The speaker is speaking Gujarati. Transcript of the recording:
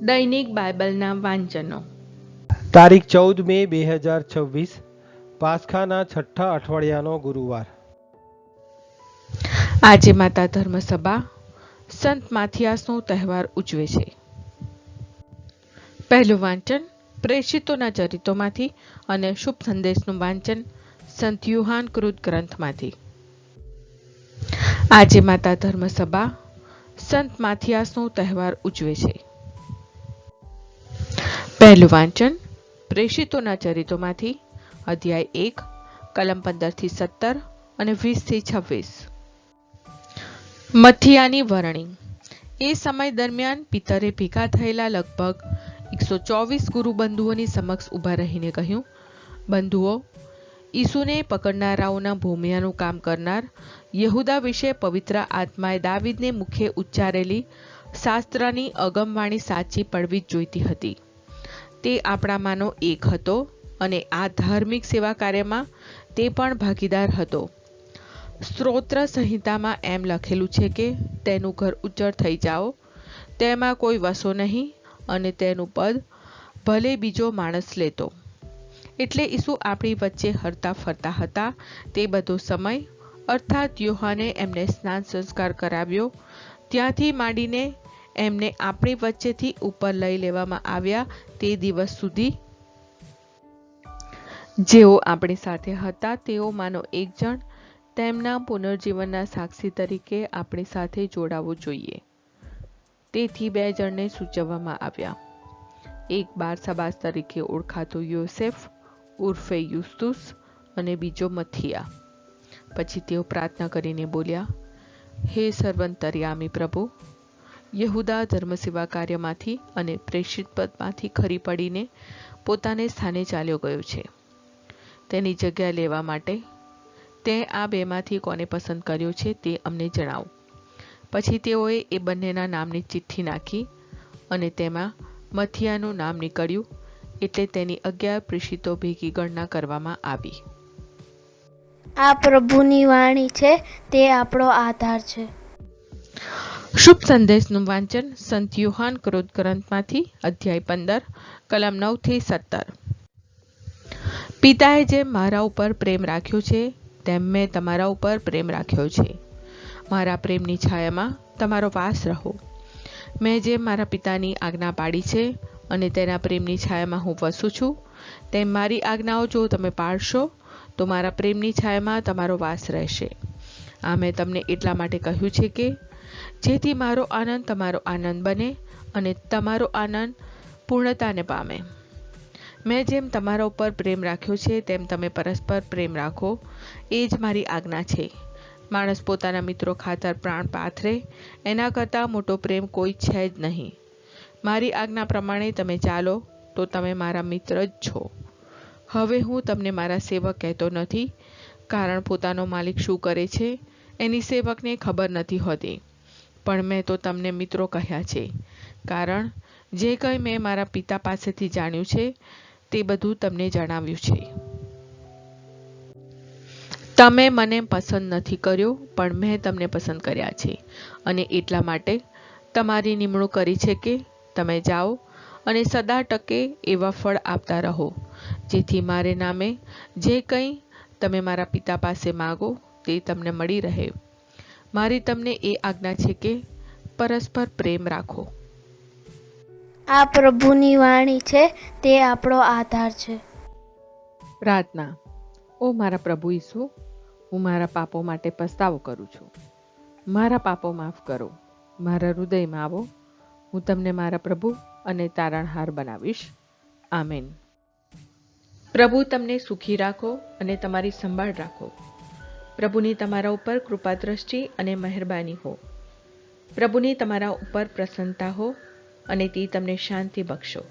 દૈનિક બાઇબલના વાંચનો. તારીખ 14 મે 2026, પાસખાના છઠ્ઠા અઠવાડિયાનો ગુરુવાર. આજે માતા ધર્મસભા સંત માથિયાસનો તહેવાર ઉજવે છે. પહેલું વાંચન પ્રેષિતોના ચરિત્રોમાંથી અને શુભ સંદેશનું વાંચન સંત યુહાન કૃત ગ્રંથમાંથી. આજે માતા ધર્મસભા સંત માથિયાસનો તહેવાર ઉજવે છે. પહેલું વાંચન પ્રેષિતોના ચરિત્રોમાંથી અધ્યાય 1 કલમ 15-17 અને 20-26. મથિયાની વરણી. એ સમય દરમિયાન પિતરે ભેગા થયેલા લગભગ 124 ગુરુબંધુઓની સમક્ષ ઊભા રહીને કહ્યું, બંધુઓ, ઈસુને પકડનારાઓના ભૂમિયાનું કામ કરનાર યહૂદા વિશે પવિત્ર આત્માએ દાવીદને મુખે ઉચ્ચારેલી શાસ્ત્રની અગમવાણી સાચી પડવી જ જોઈતી હતી. તે આપણામાંનો એક હતો અને આ ધાર્મિક સેવા કાર્યમાં તે પણ ભાગીદાર હતો. સ્તોત્ર સંહિતામાં એમ લખેલું છે કે તેનું ઘર ઉજ્જળ થઈ જાઓ, તેમાં કોઈ વસો નહીં અને તેનું પદ ભલે બીજો માણસ લેતો. એટલે ઈસુ આપણી વચ્ચે હરતા ફરતા હતા તે બધો સમય, અર્થાત યુહાને એમને સ્નાન સંસ્કાર કરાવ્યો ત્યાંથી માંડીને એમને આપણી વચ્ચેથી ઉપર લઈ લેવામાં આવ્યા તે દિવસ સુધી, જેઓ આપણી સાથે હતા તેઓમાંનો એક જણ તેમના પુનર્જીવનના સાક્ષી તરીકે આપણી સાથે જોડાવવો જોઈએ. તેથી 2 જણને સૂચવવામાં આવ્યા. એક બારસાબાસ તરીકે ઓળખાતો યોસેફ ઉર્ફે યુસ્તુસ અને બીજો મથિયા. પછી તેઓ પ્રાર્થના કરીને બોલ્યા, હે સર્વાંતર્યામી પ્રભુ, યહૂદા ધર્મસેવા કાર્યમાંથી અને પ્રેષિત પદમાંથી ખરી પડીને પોતાને સ્થાને ચાલ્યો ગયો છે. તેની જગ્યા લેવા માટે તે આ બેમાંથી કોને પસંદ કર્યો છે તે અમને જણાવો. પછી તેઓએ એ બંનેના નામની ચિઠ્ઠી નાખી અને તેમાં મથિયાનું નામ નીકળ્યું, એટલે તેની 11 પ્રેષિતો ભેગી ગણના કરવામાં આવી. આ પ્રભુની વાણી છે, તે આપણો આધાર છે. શુભ સંદેશનું વાંચન સંત યુહાન કૃત ગ્રંથમાંથી અધ્યાય 15 કલમ 9-17. પિતાએ જેમ મારા ઉપર પ્રેમ રાખ્યો છે તેમ મેં તમારા ઉપર પ્રેમ રાખ્યો છે. મારા પ્રેમની છાયામાં તમારો વાસ રહો. મેં જેમ મારા પિતાની આજ્ઞા પાડી છે અને તેના પ્રેમની છાયામાં હું વસું છું, તેમ મારી આજ્ઞાઓ જો તમે પાળશો તો મારા પ્રેમની છાયામાં તમારો વાસ રહેશે. આ મેં તમને એટલા માટે કહ્યું છે કે જેથી મારો આનંદ તમારો આનંદ બને અને તમારો આનંદ પૂર્ણતાને પામે. મેં જેમ તમારા ઉપર પ્રેમ રાખ્યો છે તેમ તમે પરસ્પર પ્રેમ રાખો. એ જ મારી આજ્ઞા છે. માણસ પોતાના મિત્રો ખાતર પ્રાણ પાથરે એના કરતાં મોટો પ્રેમ કોઈ છે જ નહીં. મારી આજ્ઞા પ્રમાણે તમે ચાલો તો તમે મારા મિત્ર જ છો. હવે હું તમને મારા સેવક કહેતો નથી, કારણ પોતાનો માલિક શું કરે છે એની સેવકને ખબર નથી હોતી. પણ મેં તો તમને મિત્રો કહ્યા છે, કારણ જે કંઈ મેં મારા પિતા પાસેથી જાણ્યું છે તે બધું તમને જણાવ્યું છે. તમે મને પસંદ નથી કર્યો, પણ મેં તમને પસંદ કર્યા છે અને એટલા માટે તમારી નિમણૂક કરી છે કે તમે જાઓ અને સદા ટકે એવા ફળ આપતા રહો, જેથી મારે નામે જે કંઈ તમે મારા પિતા પાસે માગો તે તમને મળી રહે. મારી તમને એ આજ્ઞા છે કે પરસ્પર પ્રેમ રાખો. આ પ્રભુની વાણી છે, તે આપણો આધાર છે. પ્રાર્થના. ઓ મારા પ્રભુ ઈસુ, હું મારા પાપો માટે પસ્તાવો કરું છું. મારા પાપો માફ કરો. મારા હૃદયમાં આવો. હું તમને મારા પ્રભુ અને તારણહાર બનાવીશ. આમેન. પ્રભુ તમને સુખી રાખો અને તમારી સંભાળ રાખો. પ્રભુની તમારા ઉપર કૃપા દ્રષ્ટિ અને મહેરબાની હો. પ્રભુની તમારા ઉપર પ્રસન્નતા હો અને તે તમને શાંતિ બક્ષો.